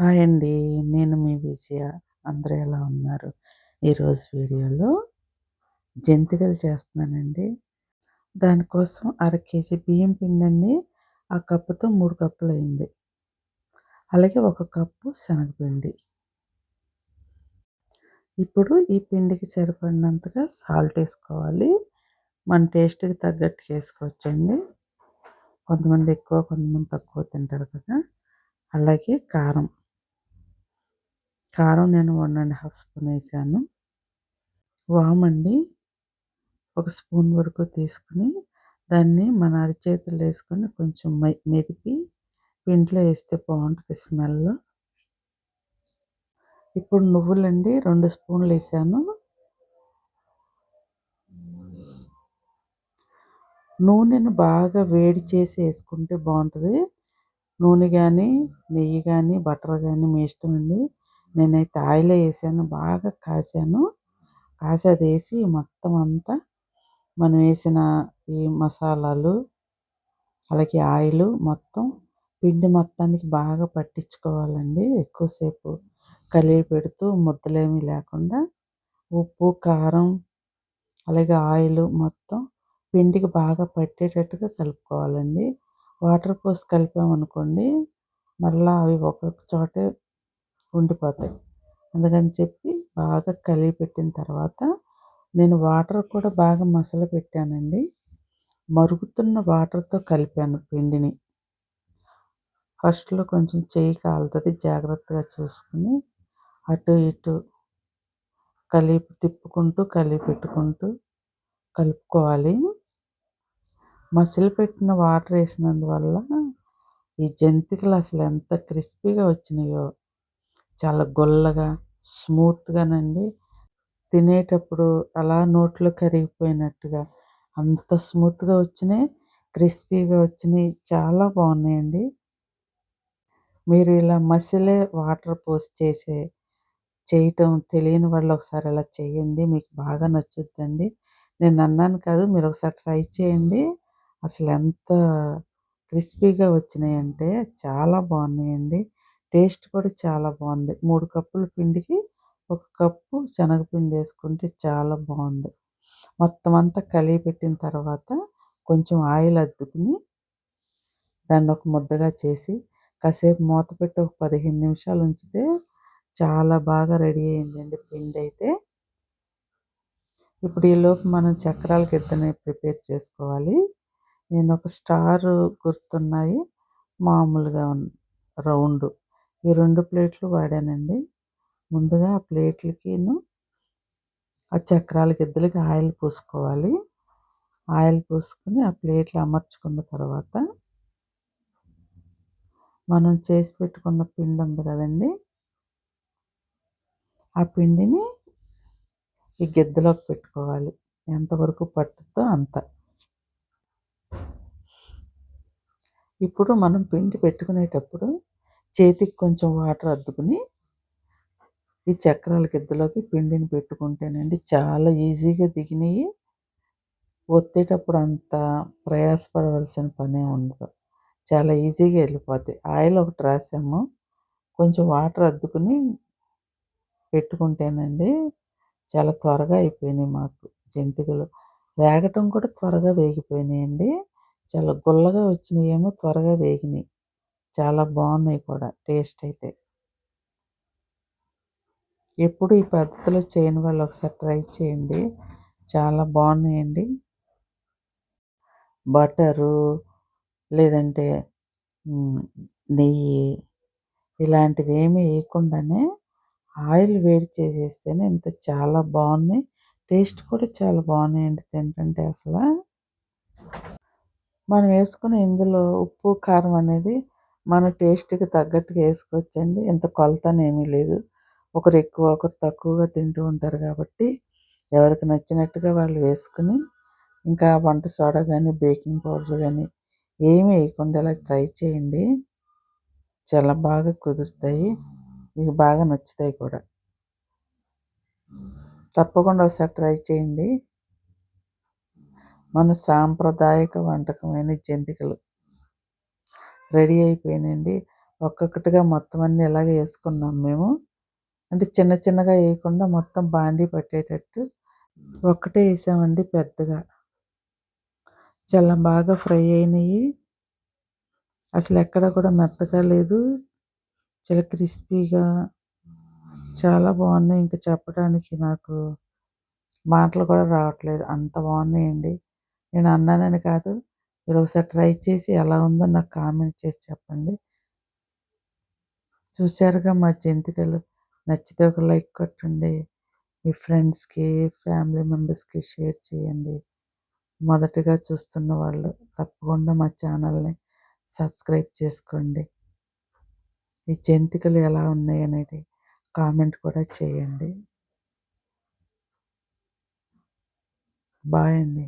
Hi అండి. నేను మీ విజయ. అందరూ ఎలా ఉన్నారు? ఈరోజు వీడియోలో జంతికలు చేస్తున్నానండి. దానికోసం అర కేజీ బియ్యం పిండండి. ఆ కప్పుతో 3 కప్పులయింది. అలాగే 1 కప్పు శనగపిండి. ఇప్పుడు ఈ పిండికి సరిపడినంతగా సాల్ట్ ఏసుకోవాలి. మన టేస్ట్‌కి తగ్గట్టుగా ఏసుకోవచ్చండి. కొంతమంది ఎక్కువ, కొంతమంది తక్కువ తింటారు కదా! అలాగే కారం. కారం నేను 1 ½ స్పూన్ ఏసాను. వామండి. ఒక స్పూన్ వరకు తీసుకొని దాన్ని మన అరచేతుల్లో ఏసుకొని కొంచెం మెదిపి పిండిలో ఏస్తే బావుంటది స్మెల్. ఇప్పుడు నువ్వులండి 2 స్పూన్లు ఏసాను. నూనెను బాగా వేడి చేసి ఏసుకుంటే బావుంటది. నూనె గానీ, నెయ్యి గానీ, బటర్ గానీ మీ ఇష్టమండి. నేనైతే ఆయిలే ఏసాను. బాగా కాసాను. కాసి అదేసి మొత్తం అంతా మనం వేసిన ఈ మసాలాలు, అలాగే ఆయిలు మొత్తం పిండి మొత్తానికి బాగా పట్టించుకోవాలండి. ఎక్కువసేపు కలియపెడుతూ ముద్దలేమీ లేకుండా ఉప్పు, కారం, అలాగే ఆయిలు మొత్తం పిండికి బాగా పట్టేటట్టుగా కలుపుకోవాలండి. వాటర్ పోసి కలిపామనుకోండి మళ్ళా అవి ఒక్కొక్క చోటే ఉండిపోతాయి. అందుకని చెప్పి బాగా కలియపెట్టిన తర్వాత నేను వాటర్ కూడా బాగా మసలపెట్టానండి. మరుగుతున్న వాటర్‌తో కలిపాను పిండిని. ఫస్ట్‌లో కొంచెం చెయ్యి కాలుతది. జాగ్రత్తగా చూసుకొని అటు ఇటు తిప్పుకుంటూ కలిపెట్టుకుంటూ కలుపుకోవాలి. మసిలిపెట్టిన వాటర్ ఏసినందువల్ల ఈ జంతికలు అసలు ఎంత క్రిస్పీగా వచ్చినాయో. చాలా గుల్లగా, స్మూత్‌గానండి. తినేటప్పుడు అలా నోట్లో కరిగిపోయినట్టుగా అంత స్మూత్‌గా వచ్చినాయి. క్రిస్పీగా వచ్చినాయి. చాలా బాగున్నాయండి. మీరు ఇలా మసిలే వాటర్ పోసి చేయటం తెలియని వాళ్ళు ఒకసారి అలా చేయండి. మీకు బాగా నచ్చుద్దండి. నేను అన్నాను కాదు, మీరు ఒకసారి ట్రై చేయండి. అసలు ఎంత క్రిస్పీగా వచ్చినాయంటే చాలా బాగున్నాయండి. టేస్ట్ కూడా చాలా బాగుంది. 3 కప్పుల పిండికి 1 కప్పు శనగపిండి వేసుకుంటే చాలా బాగుంది. మొత్తం అంతా కలియపెట్టిన తర్వాత కొంచెం ఆయిల్ అద్దుకుని దాన్ని ఒక ముద్దగా చేసి కాసేపు మూత పెట్టి ఒక 15 నిమిషాలు ఉంచితే చాలా బాగా రెడీ అయిందండి పిండైతే. ఇప్పుడు ఈలోపు మనం చక్రాల గిద్దని ప్రిపేర్ చేసుకోవాలి. నేను ఒక స్టారు గుర్తున్నాయి, మామూలుగా రౌండు. ఈ 2 ప్లేట్లు వాడానండి. ముందుగా ఆ ప్లేట్లకిను ఆ చక్రాల గిద్దలకి ఆయిల్ పూసుకోవాలి. ఆయిల్ పూసుకొని ఆ ప్లేట్లు అమర్చుకున్న తర్వాత మనం చేసి పెట్టుకున్న పిండి ఉంది కదండీ! ఆ పిండిని ఈ గిద్దలోకి పెట్టుకోవాలి. ఎంతవరకు పట్టుద్దో అంత. ఇప్పుడు మనం పిండి పెట్టుకునేటప్పుడు చేతికి కొంచెం వాటర్ అద్దుకుని ఈ చక్రాల గిద్దలోకి పిండిని పెట్టుకుంటేనండి చాలా ఈజీగా దిగినయి. ఒత్తేటప్పుడు అంత ప్రయాసపడవలసిన పనే ఉండదు. చాలా ఈజీగా వెళ్ళిపోతాయి. ఆయిల్ ఒకటి రాసాము. కొంచెం వాటర్ అద్దుకుని పెట్టుకుంటేనండి చాలా త్వరగా అయిపోయినాయి మాకు జంతికలు. వేగటం కూడా త్వరగా వేగిపోయినాయండి. చాలా గుల్లగా వచ్చినాయేమో త్వరగా వేగినాయి. చాలా బాగున్నాయి కూడా టేస్ట్ అయితే. ఎప్పుడు ఈ పద్ధతిలో చేయని వాళ్ళు ఒకసారి ట్రై చేయండి. చాలా బాగున్నాయండి. బటరు లేదంటే నెయ్యి ఇలాంటివేమీ వేయకుండానే ఆయిల్ వేడి చేసేస్తేనే ఇంత చాలా బాగున్నాయి. టేస్ట్ కూడా చాలా బాగున్నాయండి తింటుంటే అసల. మనం వేసుకునే ఇందులో ఉప్పు, కారం అనేది మన టేస్ట్‌కి తగ్గట్టుగా వేసుకోవచ్చండి. ఇంత కొలతనేమీ లేదు. ఒకరు ఎక్కువ, ఒకరు తక్కువగా తింటూ ఉంటారు కాబట్టి ఎవరికి నచ్చినట్టుగా వాళ్ళు వేసుకొని, ఇంకా వంట సోడా గానీ, బేకింగ్ పౌడర్ గానీ ఏమీ వేయకుండా ఇలా ట్రై చేయండి. చాలా బాగా కుదురుతాయి. మీకు బాగా నచ్చుతాయి కూడా. తప్పకుండా ఒకసారి ట్రై చేయండి. మన సాంప్రదాయక వంటకమైన జంతికలు రెడీ అయిపోయినాయండి. ఒక్కొక్కటిగా మొత్తం అన్నీ ఇలాగే యేసుకున్నాం మేము. అంటే చిన్న చిన్నగా యేయకుండా మొత్తం బాండీ పట్టేటట్టు ఒక్కటే యేసామండి పెద్దగా. చాలా బాగా ఫ్రై అయినయి. అసలెక్కడ కూడా మెత్తగా లేదు. చాలా క్రిస్పీగా చాలా బావున్నాయి. ఇంక చెప్పడానికి నాకు మాటలు కూడా రావట్లేదు. అంత బావున్నాయండి. నేను అన్నానని కాదు. మీరొకసారి ట్రై చేసి ఎలా ఉందో నాకు కామెంట్ చేసి చెప్పండి. చూసారుగా మా జంతికలు. నచ్చితే ఒక లైక్ కొట్టండి. మీ ఫ్రెండ్స్‌కి, ఫ్యామిలీ మెంబర్స్‌కి షేర్ చేయండి. మొదటగా చూస్తున్న వాళ్ళు తప్పకుండా మా ఛానల్‌ని సబ్స్క్రైబ్ చేసుకోండి. ఈ జంతికలు ఎలా ఉన్నాయనేది కామెంట్ కూడా చేయండి. బాయ్ అండి.